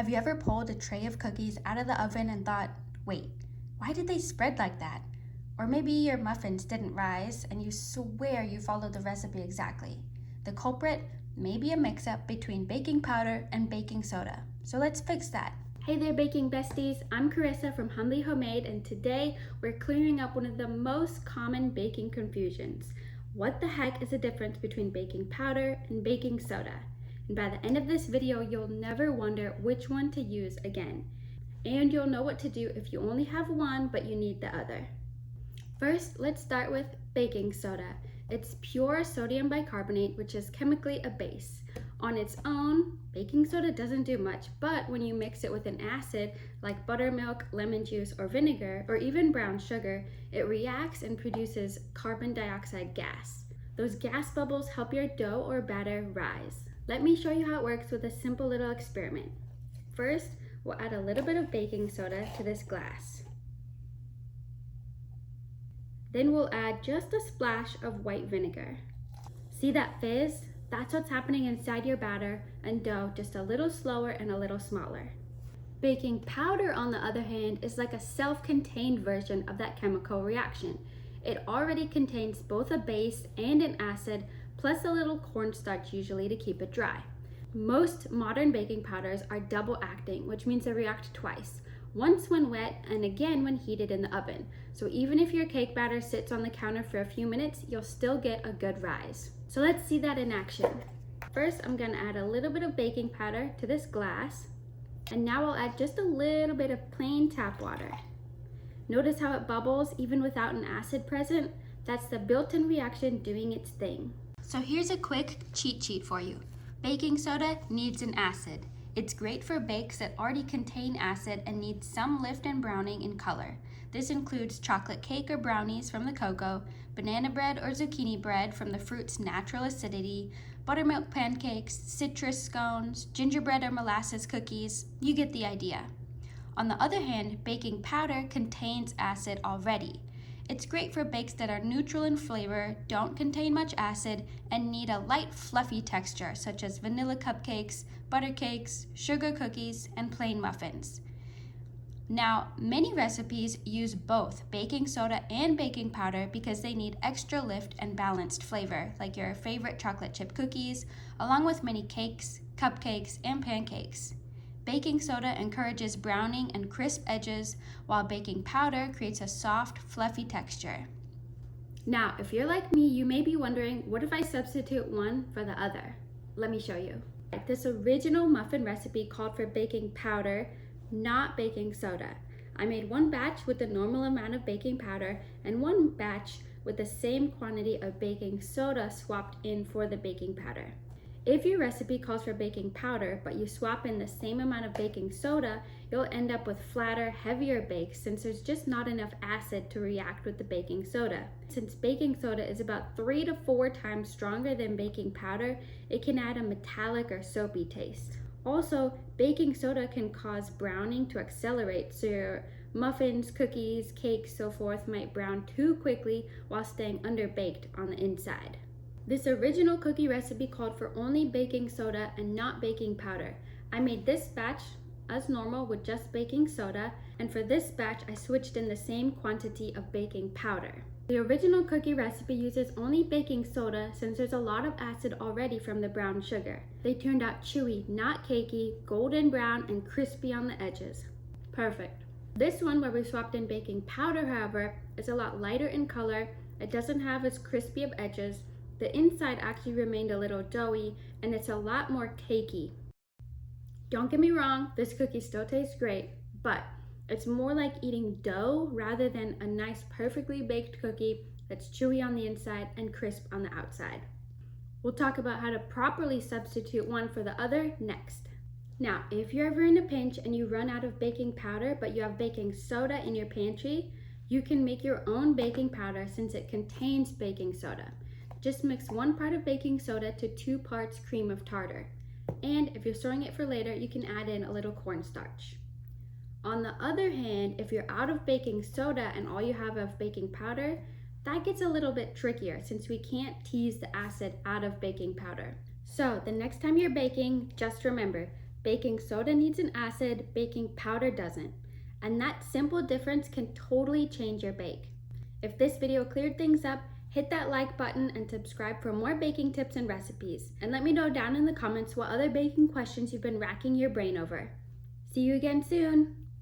Have you ever pulled a tray of cookies out of the oven and thought, wait, why did they spread like that? Or maybe your muffins didn't rise and you swear you followed the recipe exactly. The culprit may be a mix-up between baking powder and baking soda. So let's fix that. Hey there, baking besties. I'm Carissa from Humbly Homemade, and today we're clearing up one of the most common baking confusions. What the heck is the difference between baking powder and baking soda? And by the end of this video, you'll never wonder which one to use again. And you'll know what to do if you only have one but you need the other. First, let's start with baking soda. It's pure sodium bicarbonate, which is chemically a base. On its own, baking soda doesn't do much, but when you mix it with an acid like buttermilk, lemon juice, or vinegar, or even brown sugar, it reacts and produces carbon dioxide gas. Those gas bubbles help your dough or batter rise. Let me show you how it works with a simple little experiment. First, we'll add a little bit of baking soda to this glass. Then we'll add just a splash of white vinegar. See that fizz? That's what's happening inside your batter and dough, just a little slower and a little smaller. Baking powder, on the other hand, is like a self-contained version of that chemical reaction. It already contains both a base and an acid, plus a little cornstarch usually to keep it dry. Most modern baking powders are double acting, which means they react twice. Once when wet and again when heated in the oven. So even if your cake batter sits on the counter for a few minutes, you'll still get a good rise. So let's see that in action. First, I'm gonna add a little bit of baking powder to this glass. And now I'll add just a little bit of plain tap water. Notice how it bubbles even without an acid present? That's the built-in reaction doing its thing. So here's a quick cheat sheet for you. Baking soda needs an acid. It's great for bakes that already contain acid and need some lift and browning in color. This includes chocolate cake or brownies from the cocoa, banana bread or zucchini bread from the fruit's natural acidity, buttermilk pancakes, citrus scones, gingerbread or molasses cookies. You get the idea. On the other hand, baking powder contains acid already. It's great for bakes that are neutral in flavor, don't contain much acid, and need a light, fluffy texture, such as vanilla cupcakes, butter cakes, sugar cookies, and plain muffins. Now, many recipes use both baking soda and baking powder because they need extra lift and balanced flavor, like your favorite chocolate chip cookies, along with many cakes, cupcakes, and pancakes. Baking soda encourages browning and crisp edges, while baking powder creates a soft, fluffy texture. Now, if you're like me, you may be wondering, what if I substitute one for the other? Let me show you. This original muffin recipe called for baking powder, not baking soda. I made one batch with the normal amount of baking powder and one batch with the same quantity of baking soda swapped in for the baking powder. If your recipe calls for baking powder, but you swap in the same amount of baking soda, you'll end up with flatter, heavier bakes since there's just not enough acid to react with the baking soda. Since baking soda is about 3 to 4 times stronger than baking powder, it can add a metallic or soapy taste. Also, baking soda can cause browning to accelerate, so your muffins, cookies, cakes, so forth might brown too quickly while staying underbaked on the inside. This original cookie recipe called for only baking soda and not baking powder. I made this batch as normal with just baking soda, and for this batch I switched in the same quantity of baking powder. The original cookie recipe uses only baking soda since there's a lot of acid already from the brown sugar. They turned out chewy, not cakey, golden brown, and crispy on the edges. Perfect. This one where we swapped in baking powder, however, is a lot lighter in color. It doesn't have as crispy of edges. The inside actually remained a little doughy, and it's a lot more cakey. Don't get me wrong, this cookie still tastes great, but it's more like eating dough rather than a nice perfectly baked cookie that's chewy on the inside and crisp on the outside. We'll talk about how to properly substitute one for the other next. Now, if you're ever in a pinch and you run out of baking powder but you have baking soda in your pantry, you can make your own baking powder since it contains baking soda. Just mix 1 part of baking soda to 2 parts cream of tartar. And if you're storing it for later, you can add in a little cornstarch. On the other hand, if you're out of baking soda and all you have of baking powder, that gets a little bit trickier since we can't tease the acid out of baking powder. So the next time you're baking, just remember, Baking soda needs an acid, baking powder doesn't. And that simple difference can totally change your bake. If this video cleared things up, hit that like button and subscribe for more baking tips and recipes. And let me know down in the comments what other baking questions you've been racking your brain over. See you again soon!